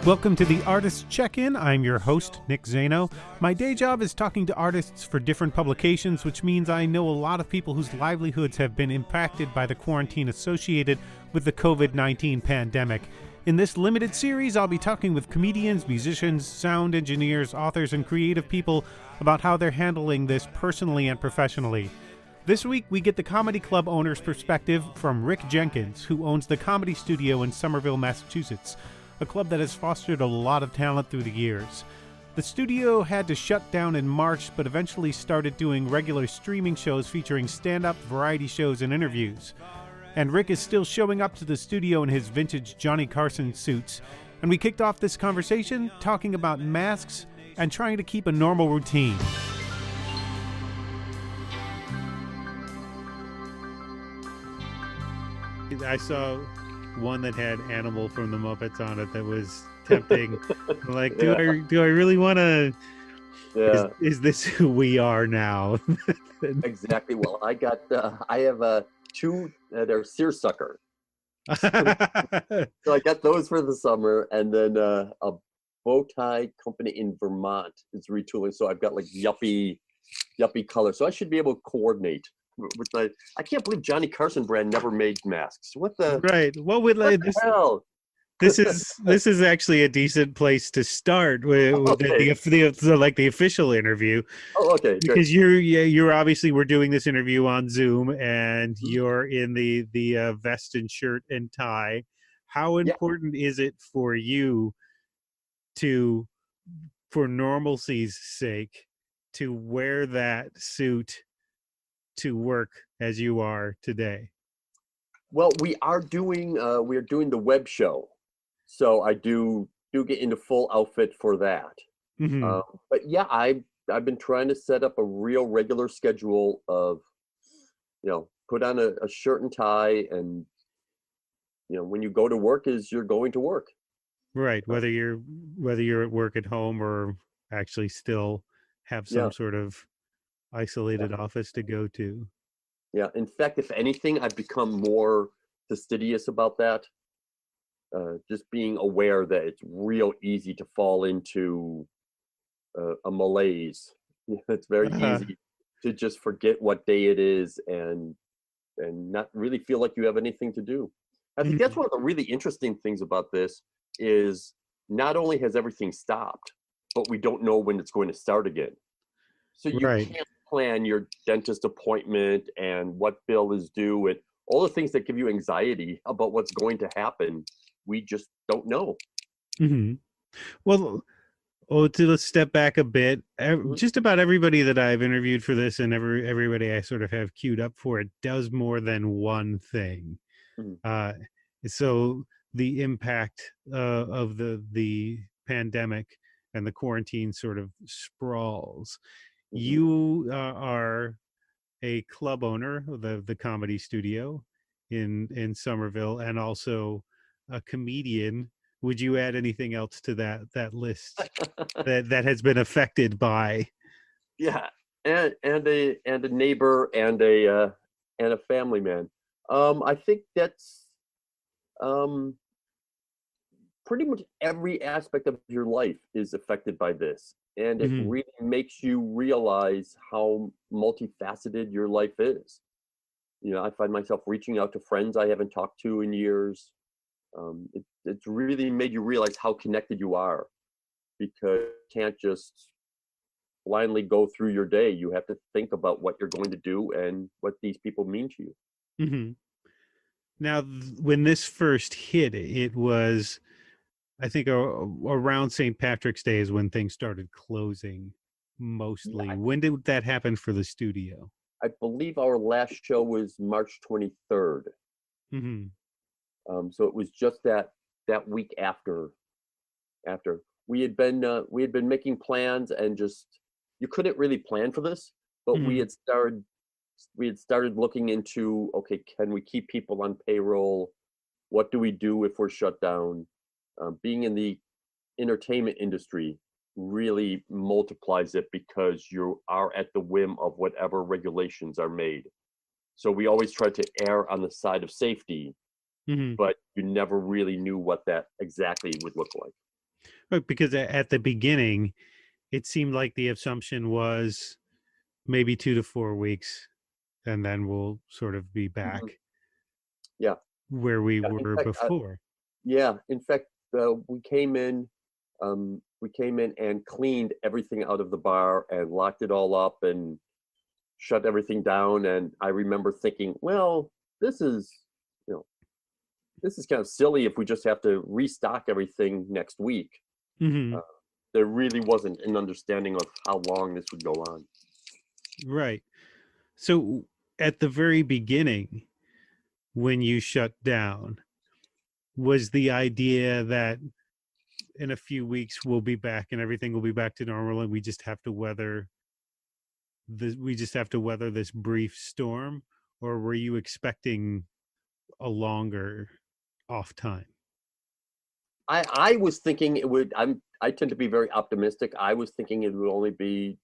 Welcome to the Artist Check-In. I'm your host, Nick Zano. My day job is talking to artists for different publications, which means I know a lot of people whose livelihoods have been impacted by the quarantine associated with the COVID-19 pandemic. In this limited series, I'll be talking with comedians, musicians, sound engineers, authors, and creative people about how they're handling this personally and professionally. This week, we get the comedy club owner's perspective from Rick Jenkins, who owns the Comedy Studio in Somerville, Massachusetts, a club that has fostered a lot of talent through the years. The studio had to shut down in March, but eventually started doing regular streaming shows featuring stand-up, variety shows, and interviews. And Rick is still showing up to the studio in his vintage Johnny Carson suits. And we kicked off this conversation talking about masks and trying to keep a normal routine. I saw one that had Animal from the Muppets on it that was tempting. Like, do I really want to? Yeah. Is this who we are now? Exactly. Well, I have two. They're seersucker. So I got those for the summer, and then a bow tie company in Vermont is retooling. So I've got like yuppie color. So I should be able to coordinate. I can't believe Johnny Carson brand never made masks. What the? Right. What the hell? This is actually a decent place to start with okay. the official interview. Oh, okay. Because great. you're obviously, we're doing this interview on Zoom, and you're in the vest and shirt and tie. How important is it for you for normalcy's sake, to wear that suit to work as you are today? Well, we are doing the web show, so I do get into full outfit for that. Mm-hmm. But yeah, I've been trying to set up a real regular schedule of, put on a shirt and tie, and when you go to work, you're going to work. Right. Whether you're at work at home or actually still have some sort of isolated office to go to. Yeah. In fact, if anything, I've become more fastidious about that. Just being aware that it's real easy to fall into a malaise. It's very easy to just forget what day it is and not really feel like you have anything to do. I think that's one of the really interesting things about this is not only has everything stopped, but we don't know when it's going to start again. So you can't plan your dentist appointment and what bill is due and all the things that give you anxiety about what's going to happen. We just don't know. Mm-hmm. Well, let's step back a bit. Just about everybody that I've interviewed for this and everybody I sort of have queued up for it does more than one thing. Mm-hmm. So the impact of the pandemic and the quarantine sort of sprawls. You are a club owner of the Comedy Studio in Somerville, and also a comedian. Would you add anything else to that list that has been affected by? Yeah, and a neighbor and a family man. I think that's pretty much every aspect of your life is affected by this. And it really makes you realize how multifaceted your life is. I find myself reaching out to friends I haven't talked to in years. It's really made you realize how connected you are, because you can't just blindly go through your day. You have to think about what you're going to do and what these people mean to you. Mm-hmm. Now, when this first hit, it was, I think, around St. Patrick's Day is when things started closing mostly. When did that happen for the studio? I believe our last show was March 23rd. Mm-hmm. So it was just that week after we had been making plans, and just, you couldn't really plan for this, but we had started looking into, okay, can we keep people on payroll? What do we do if we're shut down? Being in the entertainment industry really multiplies it, because you are at the whim of whatever regulations are made. So we always tried to err on the side of safety, but you never really knew what that exactly would look like. Right, because at the beginning, it seemed like the assumption was maybe 2 to 4 weeks, and then we'll sort of be Mhm. back Yeah. where we Yeah. In were fact, before. yeah. In fact, we came in. We came in and cleaned everything out of the bar and locked it all up and shut everything down. And I remember thinking, well, this is, you know, this is kind of silly if we just have to restock everything next week. Hmm. Uh, there really wasn't an understanding of how long this would go on. Right. So at the very beginning, when you shut down, was the idea that in a few weeks we'll be back and everything will be back to normal and we just have to weather this brief storm, or were you expecting a longer off time? I was thinking it would. I tend to be very optimistic. I was thinking it would only be,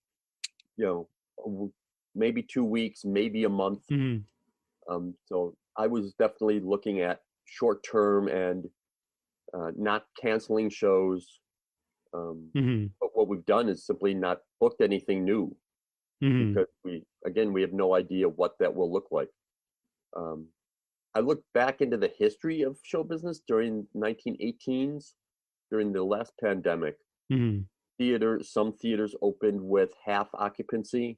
you know, maybe 2 weeks, maybe a month. Hmm. So I was definitely looking at short term and not canceling shows. Hmm. But what we've done is simply not booked anything new Hmm. because we have no idea what that will look like. Um, I looked back into the history of show business during 1918s, during the last pandemic. Hmm. Some theaters opened with half occupancy,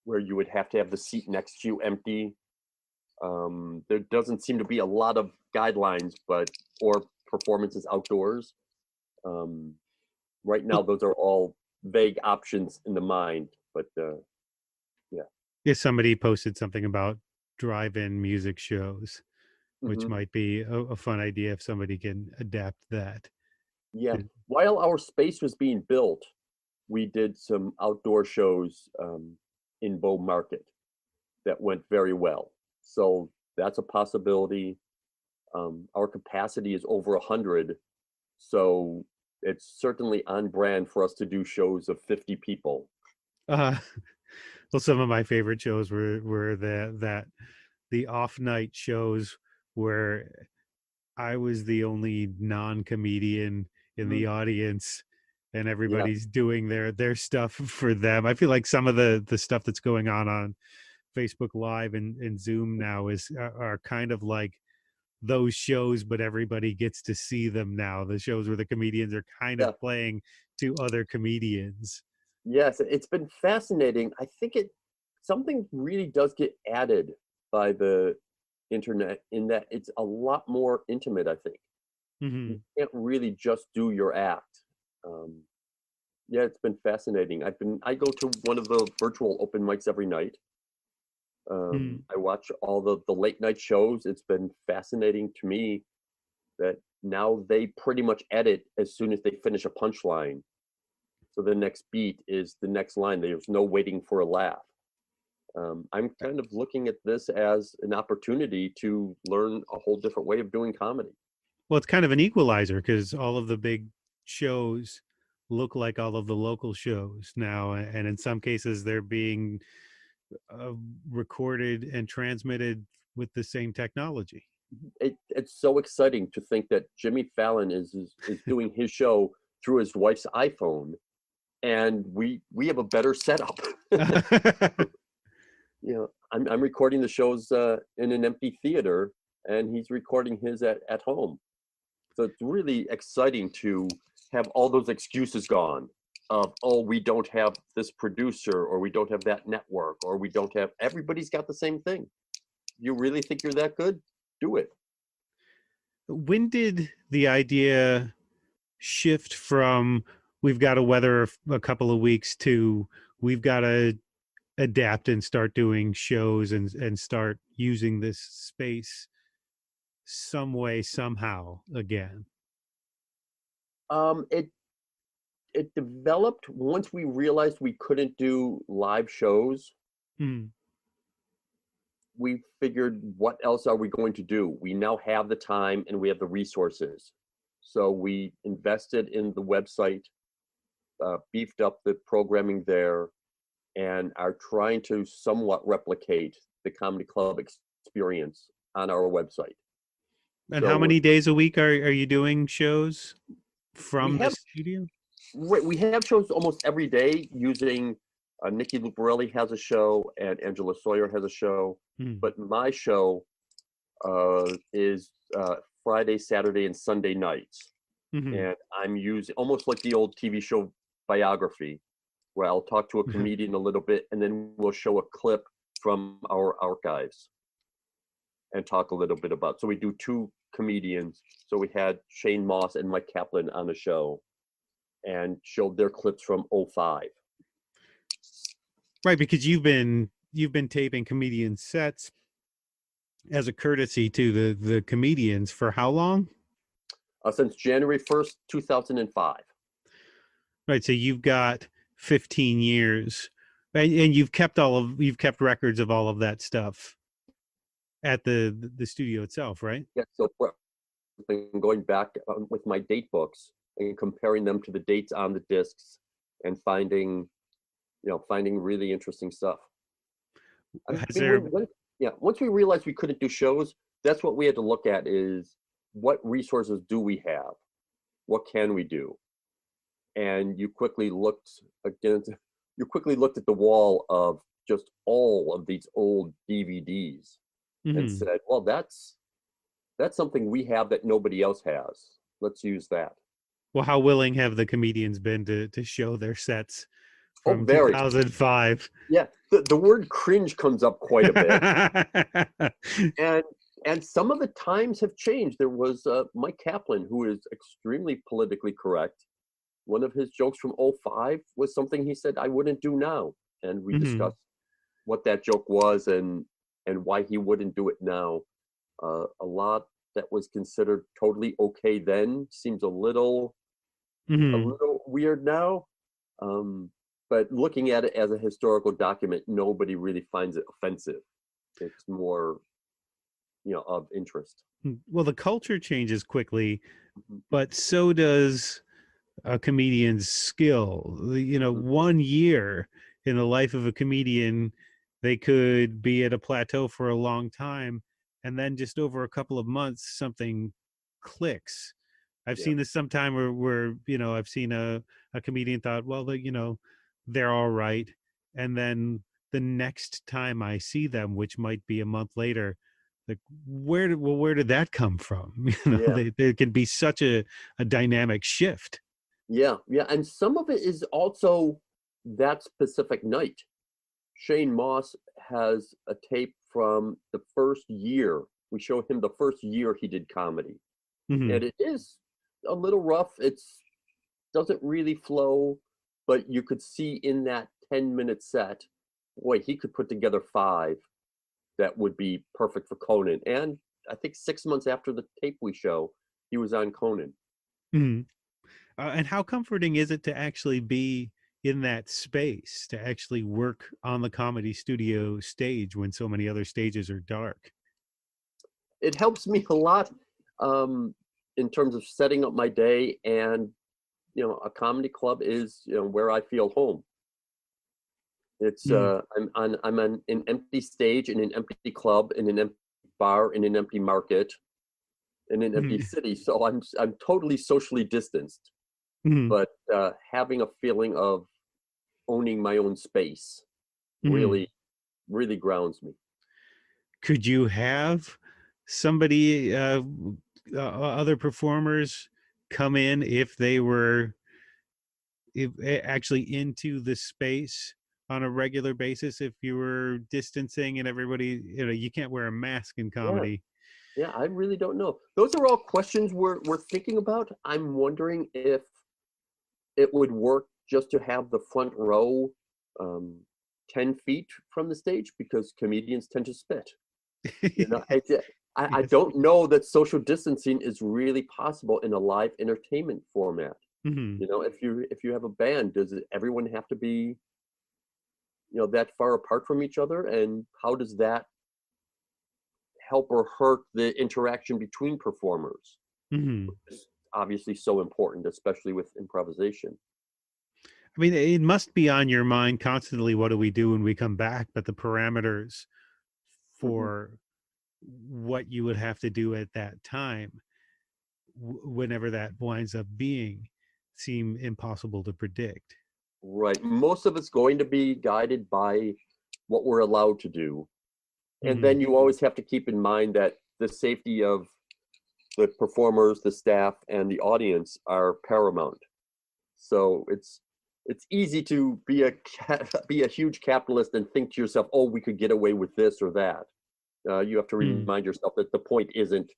where you would have to have the seat next to you empty. There doesn't seem to be a lot of guidelines, or performances outdoors. Um, right now, Well, those are all vague options in the mind, but yeah. if somebody posted something about drive-in music shows, which Hmm. might be a fun idea if somebody can adapt that. Yeah. While our space was being built, we did some outdoor shows in Bow Market that went very well. So that's a possibility. Our capacity is over 100, so it's certainly on brand for us to do shows of 50 people. Uh, well, some of my favorite shows were the off night shows where I was the only non-comedian in Mhm. the audience and Yeah, everybody's doing their stuff for them. I feel like some of the stuff that's going on Facebook Live and Zoom now are kind of like those shows, but everybody gets to see them now. The shows where the comedians are kind of yeah, playing to other comedians. yes. It's been fascinating. I think something really does get added by the internet in that it's a lot more intimate. I think you Hmm. can't really just do your act. Um, yeah, it's been fascinating. I go to one of the virtual open mics every night. Hmm. I watch all the late night shows. It's been fascinating to me that now they pretty much edit as soon as they finish a punchline. So the next beat is the next line. There's no waiting for a laugh. I'm kind of looking at this as an opportunity to learn a whole different way of doing comedy. Well, it's kind of an equalizer because all of the big shows look like all of the local shows now, and in some cases they're being uh, recorded and transmitted with the same technology. It's so exciting to think that Jimmy Fallon is doing his show through his wife's iPhone, and we have a better setup. I'm recording the shows in an empty theater, and he's recording his at home. So it's really exciting to have all those excuses gone of, oh, we don't have this producer, or we don't have that network, or we don't have. Everybody's got the same thing. You really think you're that good? Do it. When did the idea shift from we've got to weather a couple of weeks to we've got to adapt and start doing shows and start using this space some way somehow again? It developed once we realized we couldn't do live shows. Mm. We figured, what else are we going to do? We now have the time and we have the resources. So we invested in the website, beefed up the programming there, and are trying to somewhat replicate the comedy club experience on our website. And So how many days a week are you doing shows? from We the have studio? we have shows almost every day using Nikki Luparelli has a show and Angela Sawyer has a show, Hmm. but my show is Friday, Saturday, and Sunday nights, Hmm. and I'm using almost like the old TV show Biography, where I'll talk to a comedian a little bit, and then we'll show a clip from our archives and talk a little bit about. So we do two comedians. So we had Shane Moss and Mike Kaplan on the show, and showed their clips from '05. Right, because you've been taping comedian sets as a courtesy to the comedians for how long? Since January 1st, 2005. Right, so you've got 15 years, and you've kept records of all of that stuff at the studio itself, right? Yeah, so I've been going back with my date books and comparing them to the dates on the discs and finding really interesting stuff. I Has mean, there? once we realized we couldn't do shows, that's what we had to look at is what resources do we have? What can we do? And you quickly looked at the wall of just all of these old DVDs and Mhm. said, well, that's something we have that nobody else has. Let's use that. Well, how willing have the comedians been to show their sets Oh, from very. 2005? Yeah, the word cringe comes up quite a bit. And some of the times have changed. There was Mike Kaplan, who is extremely politically correct. One of his jokes from '05 was something he said I wouldn't do now. And we Mhm. discussed what that joke was and why he wouldn't do it now. A lot that was considered totally okay then seems a Mhm. little weird now. But looking at it as a historical document, nobody really finds it offensive. It's more, of interest. Well, the culture changes quickly, Mhm, but so does a comedian's skill. mhm. 1 year in the life of a comedian, they could be at a plateau for a long time, and then just over a couple of months, something clicks. I've Yeah, seen this sometime where I've seen a comedian thought, well, they're all right, and then the next time I see them, which might be a month later, like where did that come from? yeah, They can be such a dynamic shift. yeah, yeah. And some of it is also that specific night. Shane Moss has a tape from the first year. We show him the first year he did comedy, Hmm. and it is a little rough. It's doesn't really flow, but you could see in that 10-minute set, boy, he could put together five that would be perfect for Conan. And I think 6 months after the tape we show, he was on Conan. Hmm. And how comforting is it to actually be in that space, to actually work on the comedy studio stage when so many other stages are dark? It helps me a lot um, in terms of setting up my day. And, a comedy club is, where I feel home. It's Mm. I'm on an empty stage in an empty club in an empty bar in an empty market in an empty Mm. city. So I'm totally socially distanced, Mm. but having a feeling of owning my own space Mm. really really grounds me. Could you have somebody, other performers, come in if they were actually into the space on a regular basis, if you were distancing and everybody, you can't wear a mask in Yeah, comedy? yeah, I really don't know. Those are all questions we're thinking about. I'm wondering if it would work just to have the front row um, 10 feet from the stage because comedians tend to spit. I Yes. don't know that social distancing is really possible in a live entertainment format. Hmm. If you have a band, does everyone have to be, that far apart from each other? And how does that help or hurt the interaction between performers? Hmm. It's obviously so important, especially with improvisation. I mean, it must be on your mind constantly. What do we do when we come back? But the parameters Hmm. for what you would have to do at that time. whenever that winds up being, seem impossible to predict. Right. Most of it's going to be guided by what we're allowed to do. And then you always have to keep in mind that the safety of the performers, the staff, and the audience are paramount. So it's easy to be a huge capitalist and think to yourself, oh, we could get away with this or that. You have to remind yourself that the point isn't,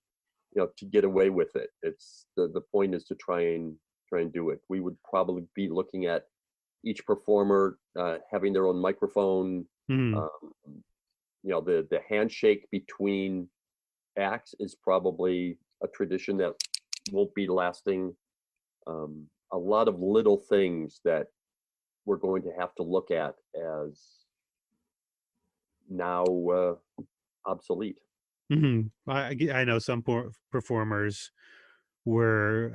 to get away with it. It's the point is to try and do it. We would probably be looking at each performer having their own microphone. The handshake between acts is probably a tradition that won't be lasting. A lot of little things that we're going to have to look at as now obsolete. I know some performers were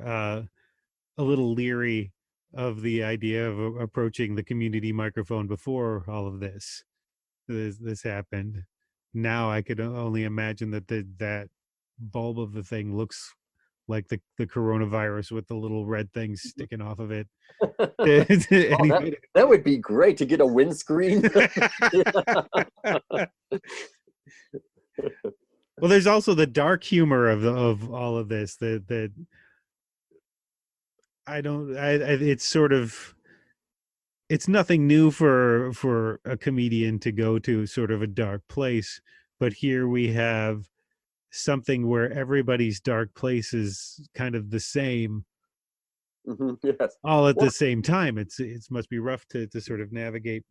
a little leery of the idea of approaching the community microphone before all of this happened. Now I could only imagine that bulb of the thing looks like the coronavirus with the little red things sticking off of it. That would be great to get a windscreen. Well, there's also the dark humor of all of this. That it's sort of, it's nothing new for a comedian to go to sort of a dark place, but here we have something where everybody's dark place is kind of the same. Yes. All at the same time. It must be rough to sort of navigate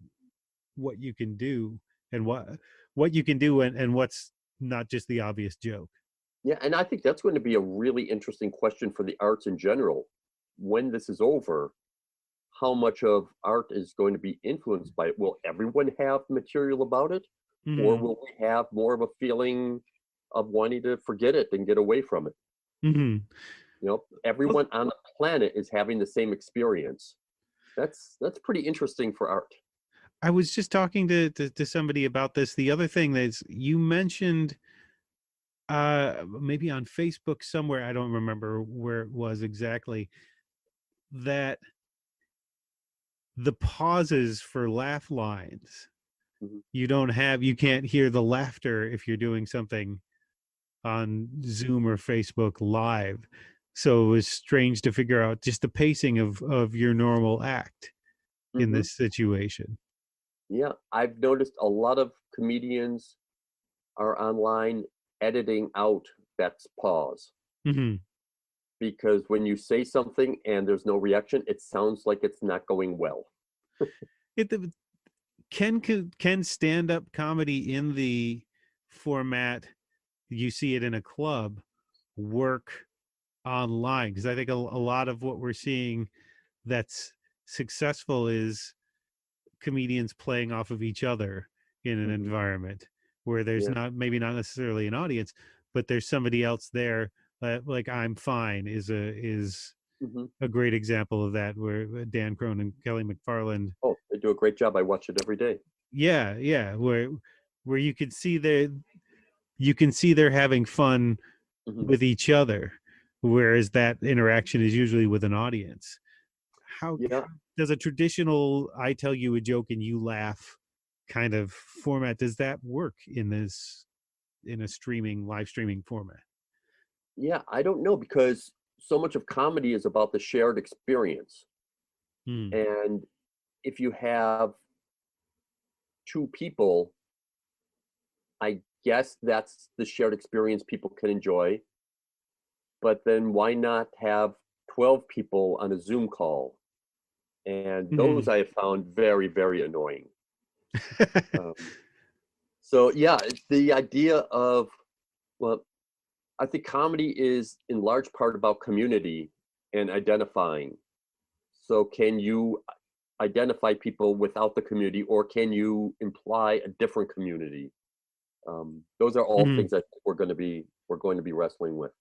what you can do and what you can do and what's not just the obvious joke. Yeah, and I think that's going to be a really interesting question for the arts in general. When this is over, how much of art is going to be influenced by it? Will everyone have material about it? Or will we have more of a feeling of wanting to forget it and get away from it? Everyone on the planet is having the same experience. That's pretty interesting for art. I was just talking to somebody about this. The other thing that you mentioned, maybe on Facebook somewhere, I don't remember where it was exactly, that the pauses for laugh lines, you can't hear the laughter if you're doing something on Zoom or Facebook Live. So it was strange to figure out just the pacing of your normal act in this situation. Yeah, I've noticed a lot of comedians are online editing out Bet's pause. Because when you say something and there's no reaction, it sounds like it's not going well. Can stand-up comedy in the format you see it in a club work online? Because I think a lot of what we're seeing that's successful is comedians playing off of each other in an environment where there's not necessarily an audience, but there's somebody else there. Like I'm Fine is a great example of that, where Dan Crone and Kelly McFarland. Oh, they do a great job. I watch it every day. Yeah, where you can see they're having fun with each other, whereas that interaction is usually with an audience. How does a traditional I tell you a joke and you laugh kind of format, does that work in a live streaming format? Yeah, I don't know, because so much of comedy is about the shared experience. And if you have two people, I guess that's the shared experience people can enjoy. But then why not have 12 people on a Zoom call? And those I have found very, very annoying. So yeah, it's the idea of, well, I think comedy is in large part about community and identifying. So can you identify people without the community, or can you imply a different community? Those are all things that we're going to be wrestling with.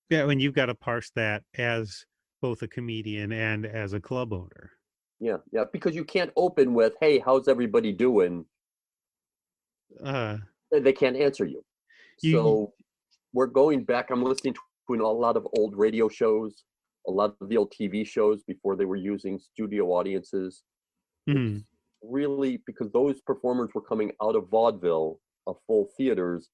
Yeah, when you've got to parse that as both a comedian and as a club owner. Yeah, because you can't open with, "Hey, how's everybody doing?" They can't answer you. So we're going back. I'm listening to doing a lot of old radio shows, a lot of the old TV shows before they were using studio audiences. Hmm. It's really because those performers were coming out of vaudeville, of full theaters,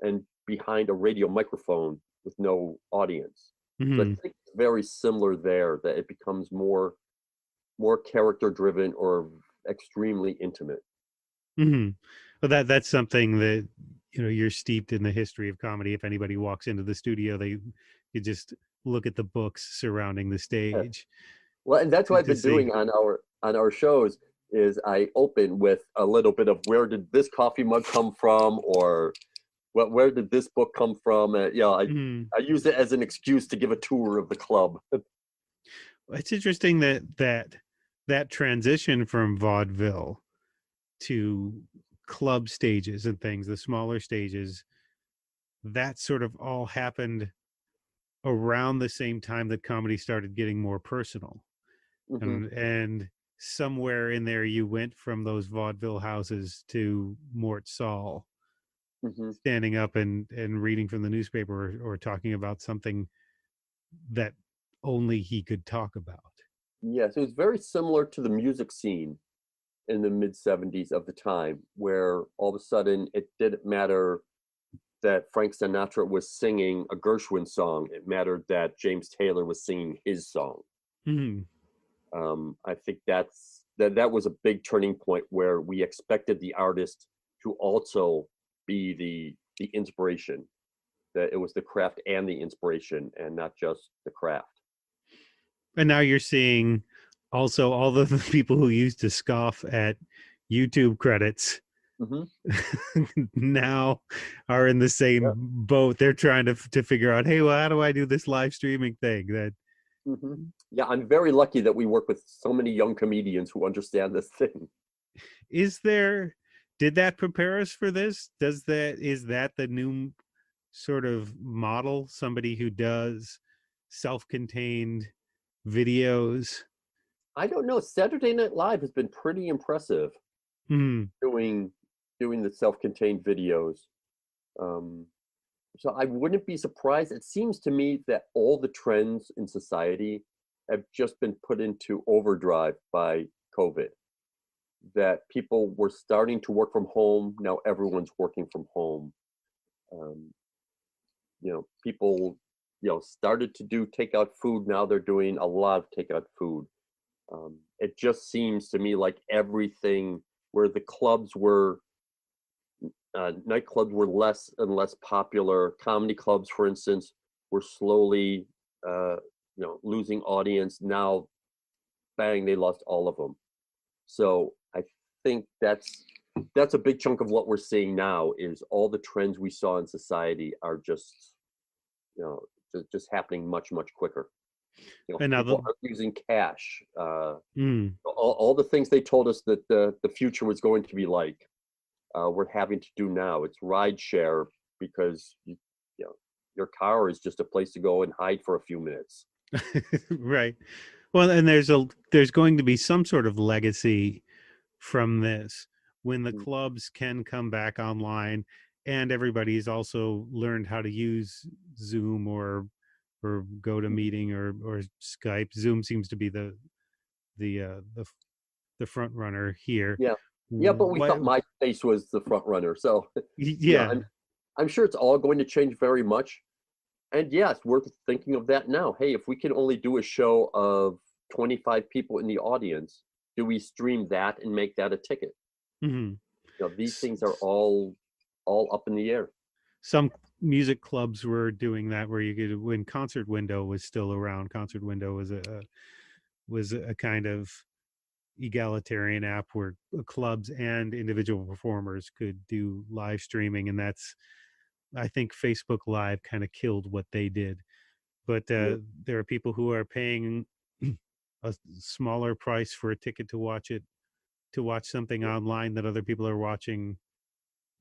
and behind a radio microphone with no audience. So I Hmm. think it's very similar there, that it becomes more character driven or extremely intimate. Hmm. Well, that's something that, you're steeped in the history of comedy. If anybody walks into the studio, you just look at the books surrounding the Yeah. stage Well, and that's what I've to been see. doing on our shows is I open with a little bit of where did this coffee mug come from, or where did this book come from? Mhm. I use it as an excuse to give a tour of the club. It's interesting that transition from vaudeville to club stages and things, the smaller stages, that sort of all happened around the same time that comedy started getting more personal. Hmm. And somewhere in there you went from those vaudeville houses to Mort Saul Hmm. standing up and reading from the newspaper, or talking about something that only he could talk about. Yes, it was very similar to the music scene in the mid 70s of the time, where all of a sudden it didn't matter that Frank Sinatra was singing a Gershwin song. It mattered that James Taylor was singing his song. Hmm. I think that was a big turning point where we expected the artist to also be the inspiration, that it was the craft and the inspiration and not just the craft. And now you're seeing also all the people who used to scoff at YouTube credits Hmm. now are in the Yeah. same boat. They're trying to figure out, hey, well, how do I do this live streaming thing? That Hmm. Yeah, I'm very lucky that we work with so many young comedians who understand this thing. is there. Did that prepare us for this? Is that the new sort of model? Somebody who does self-contained videos. I don't know. Saturday Night Live has been pretty impressive Hmm. doing the self-contained videos. Um, so I wouldn't be surprised. It seems to me that all the trends in society have just been put into overdrive by COVID. That people were starting to work from home. Now everyone's working from home. Um, people, started to do takeout food. Now they're doing a lot of takeout food. It just seems to me like everything where the clubs were, nightclubs were less and less popular. Comedy clubs, for instance, were slowly, uh, losing audience. Now, bang, they lost all of them. So I think that's a big chunk of what we're seeing now is all the trends we saw in society are just, just happening much, much quicker. And now People are using cash. mm, All the things they told us that the future was going to be like, we're having to do now. It's ride share because your car is just a place to go and hide for a few minutes. right. Well, and there's going to be some sort of legacy from this when the Mm. clubs can come back online, and everybody's also learned how to use Zoom or GoToMeeting or Skype. Zoom seems to be the uh, the the front runner here. Yeah, yeah, but we What? thought MySpace was the front runner, so Yeah. I'm sure it's all going to change very much. And yeah, it's worth thinking of that now. Hey, if we can only do a show of 25 people in the audience, do we stream that and make that a ticket? Hmm. These things are all up in the air. Some music clubs were doing that, where you could, when Concert Window was still around. Concert Window was a kind of egalitarian app where clubs and individual performers could do live streaming, and that's, I think, Facebook Live kind of killed what they did. But Yeah. there are people who are paying a smaller price for a ticket to watch something online that other people are watching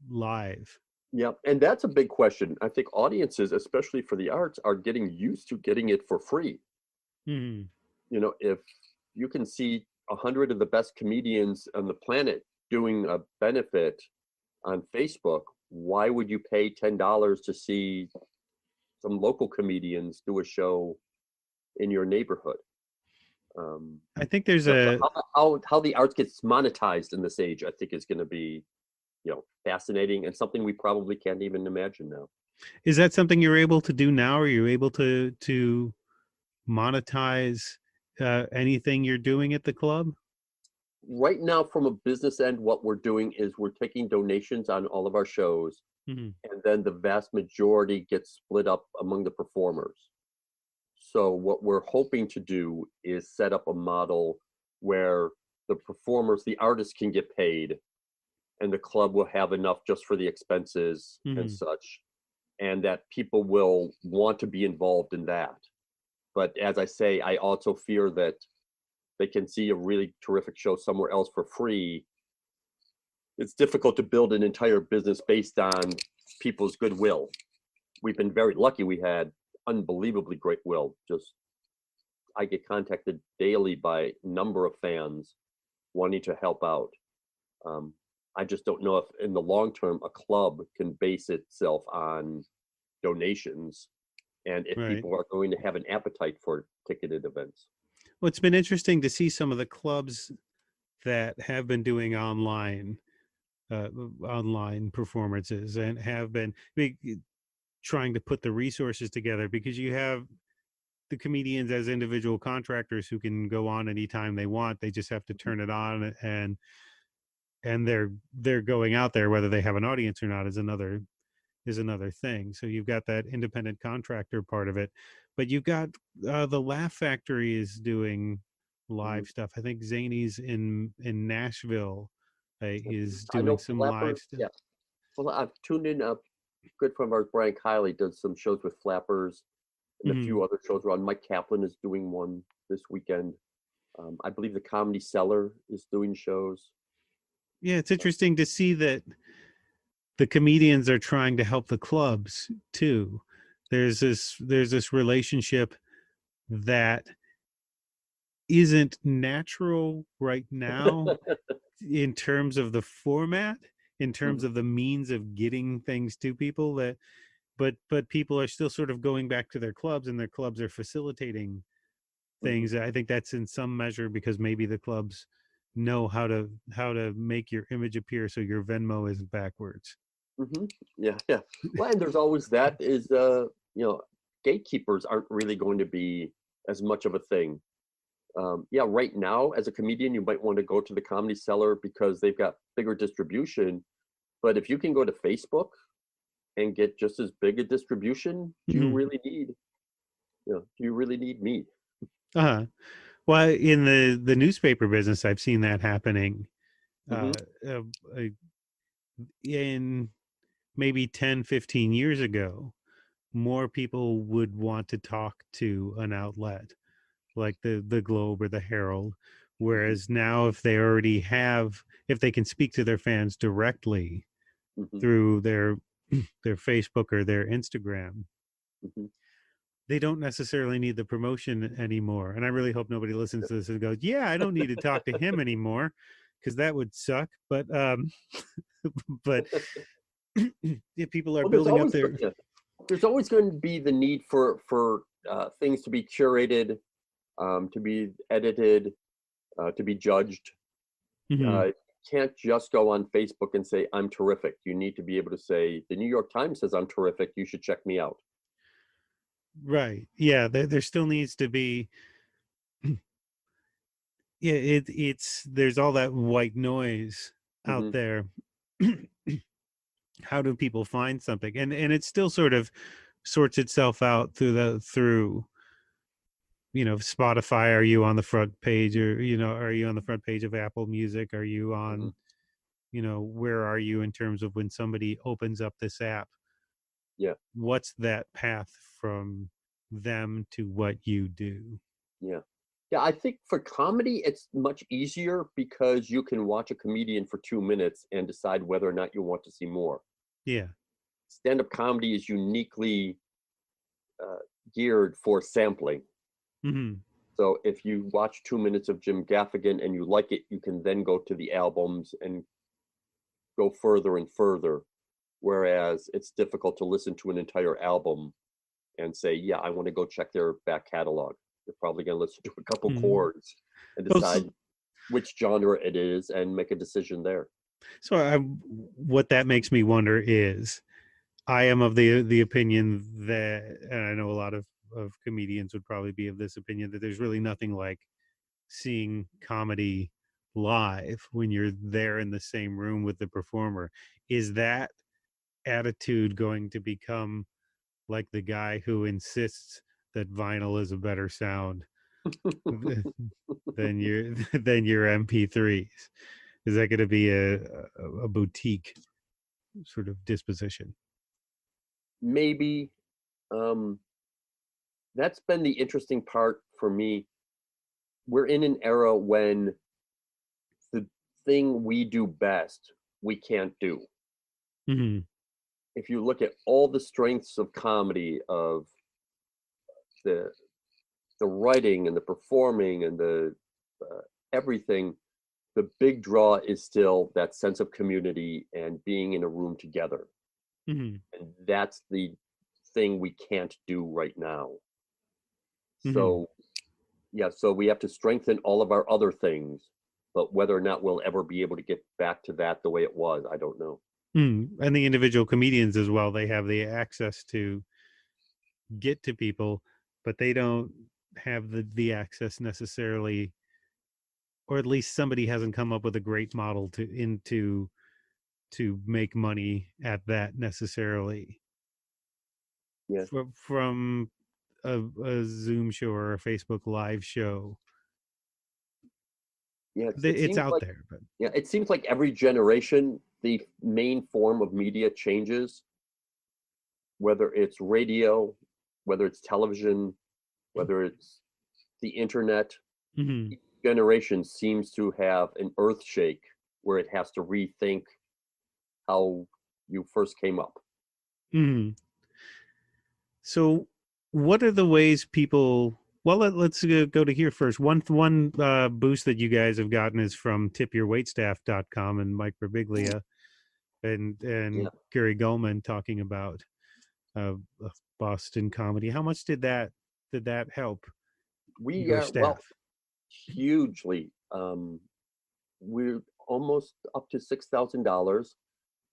live. Yeah, and that's a big question. I think audiences, especially for the arts, are getting used to getting it for free. Hmm. If you can see 100 of the best comedians on the planet doing a benefit on Facebook, why would you pay $10 to see some local comedians do a show in your neighborhood. I think there's How the arts gets monetized in this age, I think, is going to be, fascinating and something we probably can't even imagine now. Is that something you're able to do now? Are you able to monetize anything you're doing at the club? Right now, from a business end, what we're doing is we're taking donations on all of our shows, Mm-hmm. and then the vast majority gets split up among the performers. So what we're hoping to do is set up a model where the performers, the artists, can get paid, and the club will have enough just for the expenses and such, and that people will want to be involved in that. But as I say, I also fear that they can see a really terrific show somewhere else for free. It's difficult to build an entire business based on people's goodwill. We've been very lucky. We had unbelievably great will. I get contacted daily by a number of fans wanting to help out. I just don't know if in the long term a club can base itself on donations, and if people are going to have an appetite for ticketed events. Well, it's been interesting to see some of the clubs that have been doing online performances and have been trying to put the resources together, because you have the comedians as individual contractors who can go on anytime they want. They just have to turn it on, and they're going out there. Whether they have an audience or not is another thing. So you've got that independent contractor part of it, but you've got the Laugh Factory is doing live stuff. I think Zany's in Nashville is doing some live stuff. Yeah. Well, I've tuned in. A good friend of ours, Brian Kiley, does some shows with Flappers, and a few other shows around. Mike Kaplan is doing one this weekend. I believe the Comedy Cellar is doing shows. Yeah, it's interesting to see that the comedians are trying to help the clubs too. There's this relationship that isn't natural right now in terms of the format, in terms of the means of getting things to people, but people are still sort of going back to their clubs, and their clubs are facilitating things. I think that's in some measure because maybe the clubs know how to make your image appear so your Venmo isn't backwards. Yeah. Well, and there's always that is gatekeepers aren't really going to be as much of a thing. Right now as a comedian, you might want to go to the Comedy Cellar because they've got bigger distribution. But if you can go to Facebook and get just as big a distribution, do you really need me? Well, in the newspaper business, I've seen that happening. In maybe 10, 15 years ago, more people would want to talk to an outlet like the Globe or the Herald, whereas now if they can speak to their fans directly through their Facebook or their Instagram, they don't necessarily need the promotion anymore. And I really hope nobody listens to this and goes, yeah, I don't need to talk to him anymore, because that would suck. But if people are building up their... There's always going to be the need for things to be curated, to be edited, to be judged. You can't just go on Facebook and say, I'm terrific. You need to be able to say, the New York Times says I'm terrific. You should check me out. Right. Yeah. There still needs to be. Yeah. There's all that white noise out there. How do people find something? And it still sort of sorts itself out through Spotify. Are you on the front page, or are you on the front page of Apple Music? Are you on where are you in terms of when somebody opens up this app? Yeah. What's that path from them to what you do? Yeah. I think for comedy it's much easier because you can watch a comedian for 2 minutes and decide whether or not you want to see more. Yeah. Stand-up comedy is uniquely geared for sampling. So if you watch 2 minutes of Jim Gaffigan and you like it, you can then go to the albums and go further and further. Whereas it's difficult to listen to an entire album and say, yeah, I want to go check their back catalog. They're probably going to listen to a couple Mhm. chords and Well, decide which genre it is and make a decision there. so what that makes me wonder is, I am of the opinion that, and I know a lot of comedians would probably be of this opinion, that there's really nothing like seeing comedy live when you're there in the same room with the performer. Is that attitude going to become like the guy who insists that vinyl is a better sound than your than your MP3s? Is that going to be a boutique sort of disposition? Maybe that's been the interesting part for me. We're in an era when the thing we do best, we can't do. Mm-hmm. If you look at all the strengths of comedy, of the writing and the performing and the everything, the big draw is still that sense of community and being in a room together. Mm-hmm. And that's the thing we can't do right now. Mm-hmm. So yeah, so we have to strengthen all of our other things, but whether or not we'll ever be able to get back to that the way it was, I don't know. And the individual comedians as well, they have the access to get to people, but they don't have the access necessarily, or at least somebody hasn't come up with a great model to make money at that necessarily. Yeah. From a Zoom show or a Facebook Live show. Yeah, It's out there, but yeah, it seems like every generation, the main form of media changes, whether it's radio, whether it's television, whether it's the internet. mm-hmm. Each generation seems to have an earth shake where it has to rethink how you first came up. Mm-hmm. So, what are the ways people? Well, let's go to here first. One boost that you guys have gotten is from tipyourwaitstaff.com and Mike Birbiglia and Yeah. Gary Gulman talking about Boston comedy. How much did that help We your well, staff? hugely. We're almost up to $6,000,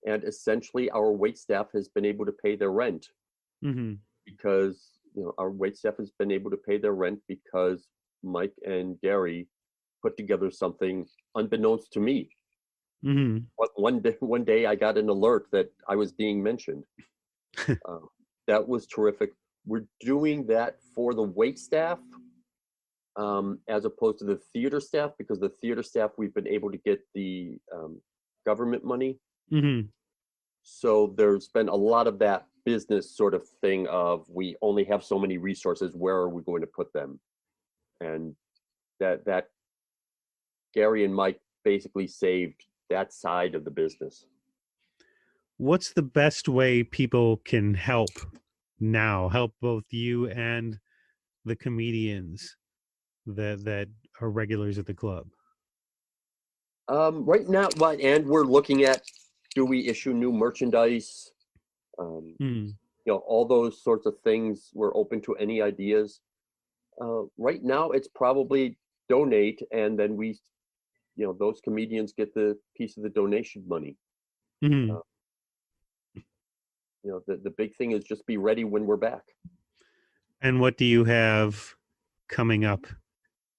and essentially our wait staff has been able to pay their rent Mm-hmm. because our wait staff has been able to pay their rent because Mike and Gary put together something unbeknownst to me. Mm-hmm. One day I got an alert that I was being mentioned. That was terrific. We're doing that for the wait staff as opposed to the theater staff, because the theater staff, we've been able to get the government money. Mm-hmm. So there's been a lot of that business sort of thing of, we only have so many resources, where are we going to put them? And that Gary and Mike basically saved that side of the business. What's the best way people can help now? Help both you and the comedians that are regulars at the club. Right now, and we're looking at, do we issue new merchandise? All those sorts of things. We're open to any ideas. Right now, it's probably donate, and then we, those comedians get the piece of the donation money. Mm-hmm. The big thing is just be ready when we're back. And what do you have coming up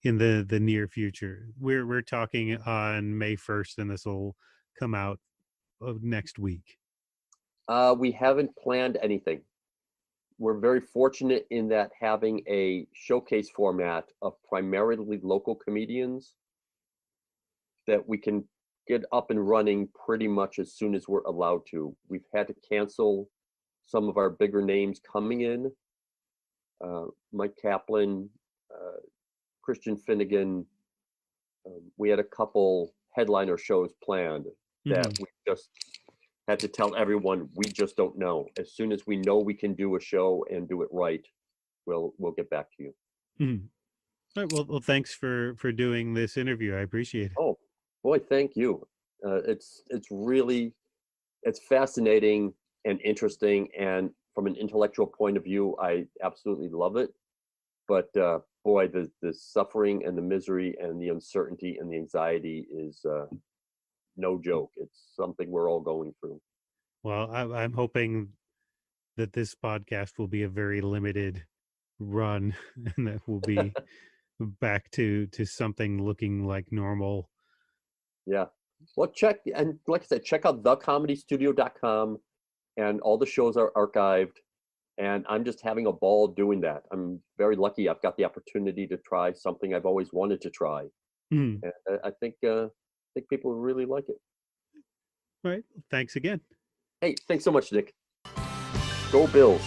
in the near future? We're talking on May 1st, and this will come out next week. We haven't planned anything. We're very fortunate in that having a showcase format of primarily local comedians that we can get up and running pretty much as soon as we're allowed to. We've had to cancel some of our bigger names coming in. Mike Kaplan, Christian Finnegan. We had a couple headliner shows planned that we just had to tell everyone, we just don't know. As soon as we know we can do a show and do it right, we'll get back to you. All right, well, thanks for doing this interview. I appreciate it. Oh boy, thank you. It's fascinating and interesting, and from an intellectual point of view, I absolutely love it. But boy, the suffering and the misery and the uncertainty and the anxiety is no joke. It's something we're all going through. Well, I'm hoping that this podcast will be a very limited run and that we'll be back to something looking like normal. Yeah. Well, and like I said, check out thecomedystudio.com, and all the shows are archived. And I'm just having a ball doing that. I'm very lucky. I've got the opportunity to try something I've always wanted to try. Mm. And I think people really like it. All right. Thanks again. Hey, thanks so much, Nick. Go Bills.